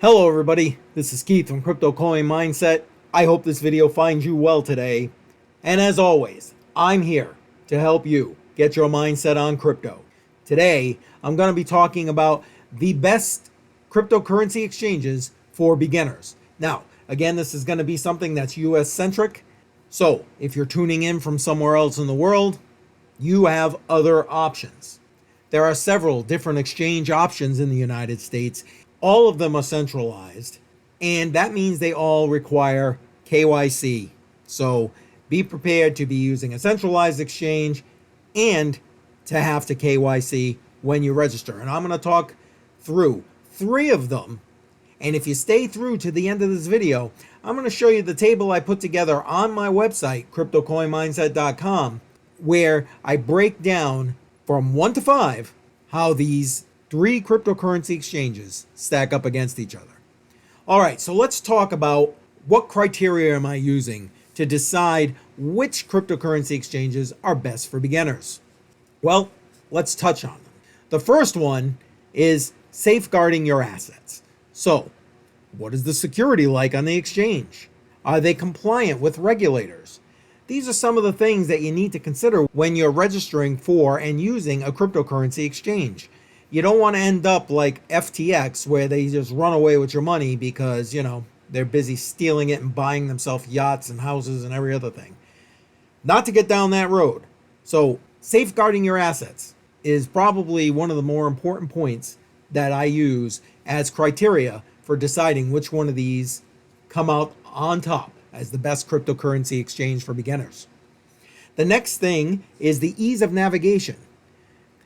Hello everybody, this is Keith from CryptoCoinMindSet. I hope this video finds you well today. And as always, I'm here to help you get your mindset on crypto. Today, I'm going to be talking about the best cryptocurrency exchanges for beginners. Now, again, this is going to be something that's US centric. So if you're tuning in from somewhere else in the world, you have other options. There are several different exchange options in the United States. All of them are centralized, and that means they all require KYC. So be prepared to be using a centralized exchange and to have to KYC when you register. And I'm going to talk through 3 of them. And if you stay through to the end of this video, I'm going to show you the table I put together on my website, CryptoCoinMindset.com, where I break down from 1 to 5 how these 3 cryptocurrency exchanges stack up against each other. All right, so let's talk about what criteria am I using to decide which cryptocurrency exchanges are best for beginners. Well, let's touch on them. The first one is safeguarding your assets. So, what is the security like on the exchange? Are they compliant with regulators? These are some of the things that you need to consider when you're registering for and using a cryptocurrency exchange. You don't want to end up like FTX, where they just run away with your money because, they're busy stealing it and buying themselves yachts and houses and every other thing. Not to get down that road. So safeguarding your assets is probably one of the more important points that I use as criteria for deciding which one of these come out on top as the best cryptocurrency exchange for beginners. The next thing is the ease of navigation.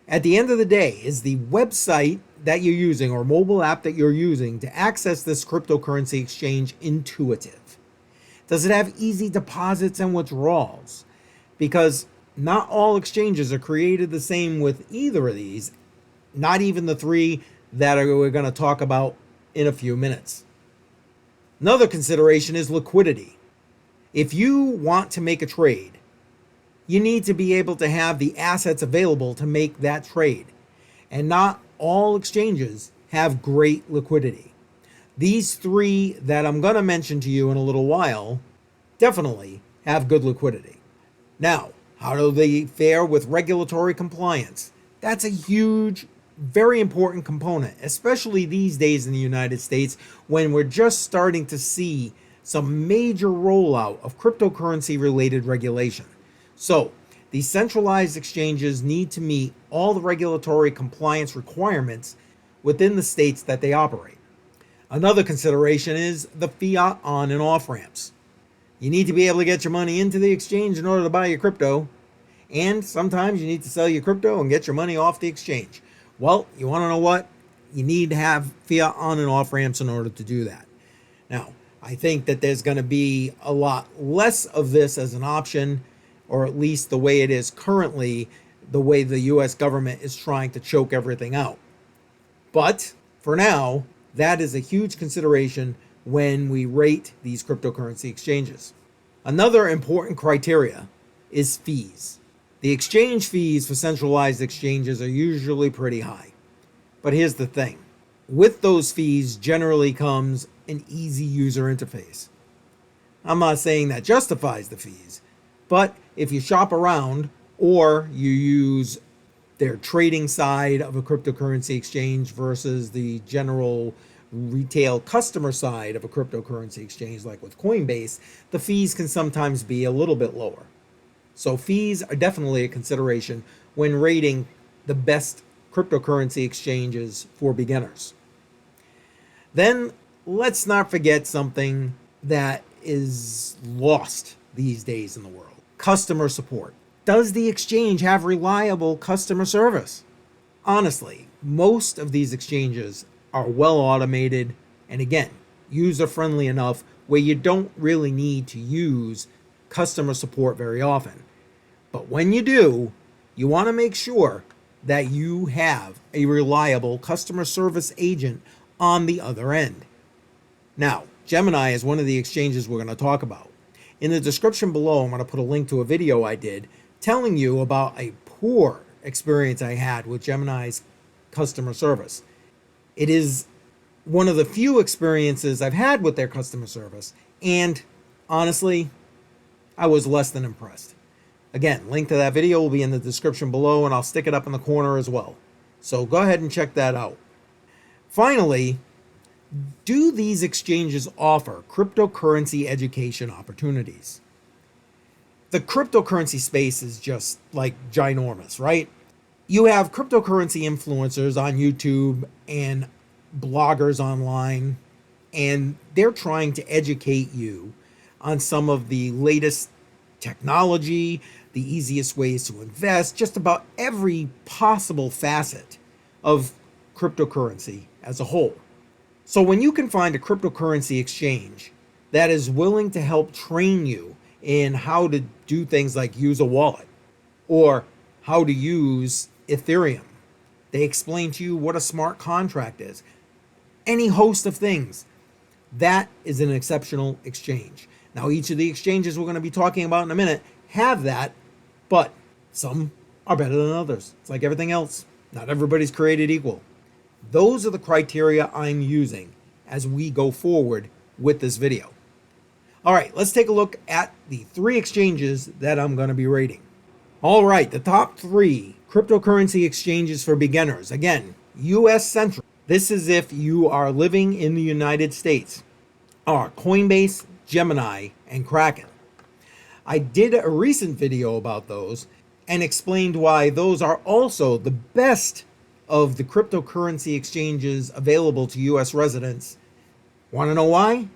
At the end of the day, is the website that you're using or mobile app that you're using to access this cryptocurrency exchange intuitive? Does it have easy deposits and withdrawals? Because not all exchanges are created the same with either of these, not even the 3 that we're going to talk about in a few minutes. Another consideration is liquidity. If you want to make a trade, you need to be able to have the assets available to make that trade. And not all exchanges have great liquidity. These 3 that I'm going to mention to you in a little while definitely have good liquidity. Now, how do they fare with regulatory compliance? That's a huge, very important component, especially these days in the United States when we're just starting to see some major rollout of cryptocurrency related regulation. So, these centralized exchanges need to meet all the regulatory compliance requirements within the states that they operate. Another consideration is the fiat on and off ramps. You need to be able to get your money into the exchange in order to buy your crypto, and sometimes you need to sell your crypto and get your money off the exchange. Well, you want to know what? You need to have fiat on and off ramps in order to do that. Now, I think that there's going to be a lot less of this as an option, or at least the way it is currently, the way the US government is trying to choke everything out. But for now, that is a huge consideration when we rate these cryptocurrency exchanges. Another important criteria is fees. The exchange fees for centralized exchanges are usually pretty high. But here's the thing. With those fees generally comes an easy user interface. I'm not saying that justifies the fees, but if you shop around or you use their trading side of a cryptocurrency exchange versus the general retail customer side of a cryptocurrency exchange, like with Coinbase, the fees can sometimes be a little bit lower. So fees are definitely a consideration when rating the best cryptocurrency exchanges for beginners. Then let's not forget something that is lost these days in the world. Customer support. Does the exchange have reliable customer service? Honestly, most of these exchanges are well automated and, again, user-friendly enough where you don't really need to use customer support very often. But when you do, you want to make sure that you have a reliable customer service agent on the other end. Now, Gemini is one of the exchanges we're going to talk about. In the description below, I'm going to put a link to a video I did telling you about a poor experience I had with Gemini's customer service. It is one of the few experiences I've had with their customer service, and honestly, I was less than impressed. Again, link to that video will be in the description below, and I'll stick it up in the corner as well. So go ahead and check that out. Finally, do these exchanges offer cryptocurrency education opportunities? The cryptocurrency space is just like ginormous, right? You have cryptocurrency influencers on YouTube and bloggers online, and they're trying to educate you on some of the latest technology, the easiest ways to invest, just about every possible facet of cryptocurrency as a whole. So when you can find a cryptocurrency exchange that is willing to help train you in how to do things like use a wallet or how to use Ethereum, they explain to you what a smart contract is, any host of things, that is an exceptional exchange. Now, each of the exchanges we're going to be talking about in a minute have that, but some are better than others. It's like everything else. Not everybody's created equal. Those are the criteria I'm using as we go forward with this video. All right, let's take a look at the 3 exchanges that I'm going to be rating. All right, the top 3 cryptocurrency exchanges for beginners. Again, US central. This is if you are living in the United States. Are Coinbase, Gemini, and Kraken. I did a recent video about those and explained why those are also the best of the cryptocurrency exchanges available to US residents. Want to know why?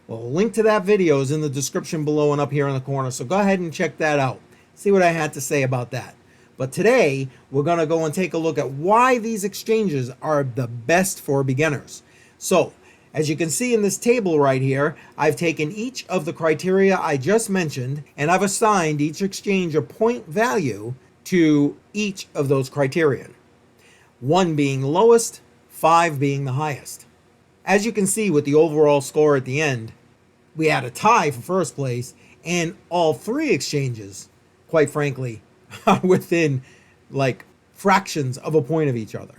Well, a link to that video is in the description below and up here in the corner, so go ahead and check that out. See what I had to say about that. But today, we're going to go and take a look at why these exchanges are the best for beginners. So, as you can see in this table right here, I've taken each of the criteria I just mentioned, and I've assigned each exchange a point value to each of those criteria. 1 being lowest, 5 being the highest. As you can see with the overall score at the end, we had a tie for first place, and all 3 exchanges, quite frankly, are within like fractions of a point of each other.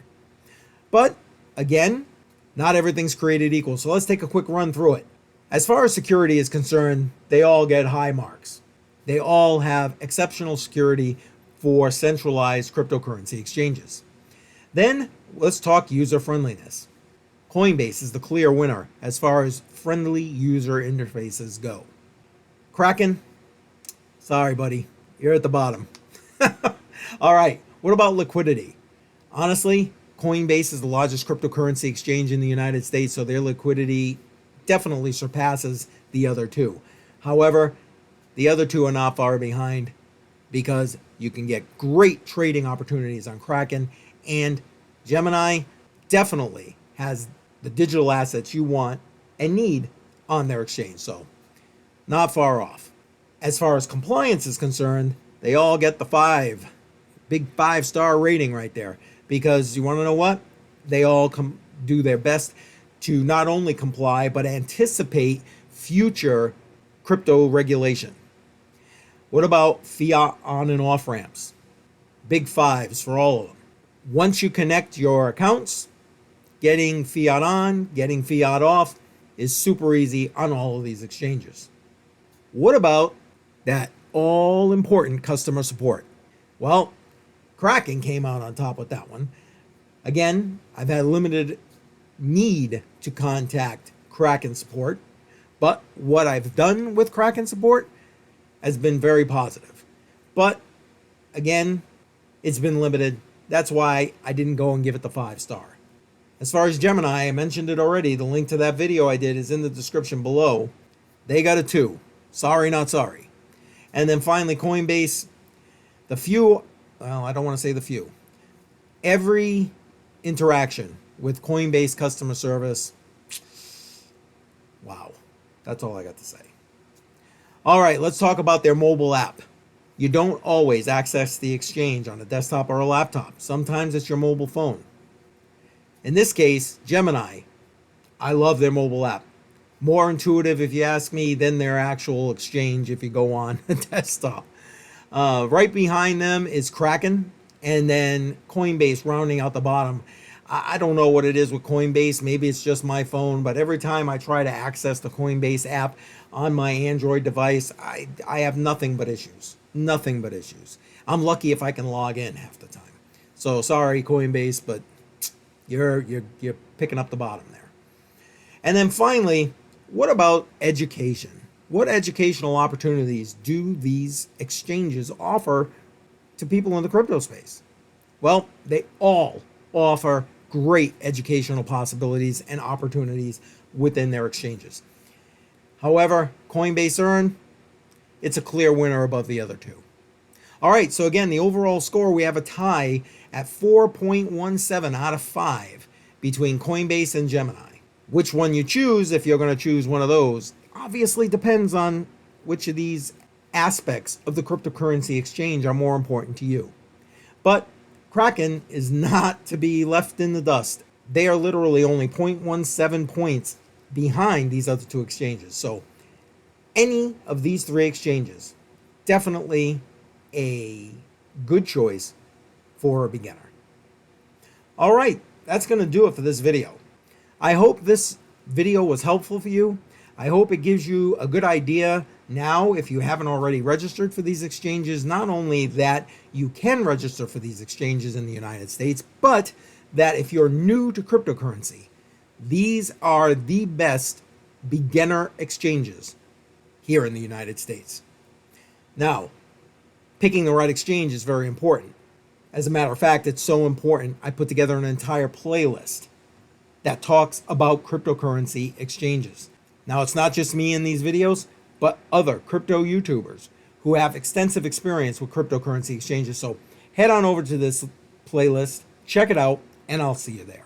But again, not everything's created equal, so let's take a quick run through it. As far as security is concerned, they all get high marks. They all have exceptional security for centralized cryptocurrency exchanges. Then let's talk user friendliness. Coinbase is the clear winner as far as friendly user interfaces go. Kraken, sorry buddy, you're at the bottom. All right, what about liquidity? Honestly, Coinbase is the largest cryptocurrency exchange in the United States, so their liquidity definitely surpasses the other 2. However, the other 2 are not far behind because you can get great trading opportunities on Kraken, and Gemini definitely has the digital assets you want and need on their exchange, so not far off. As far as compliance is concerned, they all get the 5, big 5-star rating right there, because you want to know what? They all do their best to not only comply, but anticipate future crypto regulation. What about fiat on and off ramps? Big 5s for all of them. Once you connect your accounts, getting fiat on, getting fiat off is super easy on all of these exchanges. What about that all-important customer support? Well, Kraken came out on top with that one. Again, I've had limited need to contact Kraken support, but what I've done with Kraken support has been very positive. But again, it's been limited. That's why I didn't go and give it the 5-star. As far as Gemini, I mentioned it already. The link to that video I did is in the description below. They got a 2. Sorry, not sorry. And then finally, Coinbase. The few, well, I don't want to say the few. Every interaction with Coinbase customer service, wow. That's all I got to say. All right, let's talk about their mobile app. You don't always access the exchange on a desktop or a laptop. Sometimes it's your mobile phone. In this case, Gemini, I love their mobile app. More intuitive, if you ask me, than their actual exchange if you go on a desktop. Right behind them is Kraken, and then Coinbase rounding out the bottom. I don't know what it is with Coinbase. Maybe it's just my phone, but every time I try to access the Coinbase app on my Android device, I have nothing but issues. Nothing but issues. I'm lucky if I can log in half the time. So sorry, Coinbase, but you're picking up the bottom there. And then finally, what about education? What educational opportunities do these exchanges offer to people in the crypto space? Well, they all offer great educational possibilities and opportunities within their exchanges. However, Coinbase Earn, it's a clear winner above the other two. All right, so again, the overall score, we have a tie at 4.17 out of 5 between Coinbase and Gemini. Which one you choose, if you're going to choose one of those, obviously depends on which of these aspects of the cryptocurrency exchange are more important to you. But Kraken is not to be left in the dust. They are literally only 0.17 points behind these other two exchanges. So any of these three exchanges, definitely a good choice for a beginner. All right, that's going to do it for this video. I hope this video was helpful for you. I hope it gives you a good idea now, if you haven't already registered for these exchanges, not only that you can register for these exchanges in the United States, but that if you're new to cryptocurrency, these are the best beginner exchanges here in the United States. Now, picking the right exchange is very important. As a matter of fact, it's so important, I put together an entire playlist that talks about cryptocurrency exchanges. Now, it's not just me in these videos, but other crypto YouTubers who have extensive experience with cryptocurrency exchanges. So head on over to this playlist, check it out, and I'll see you there.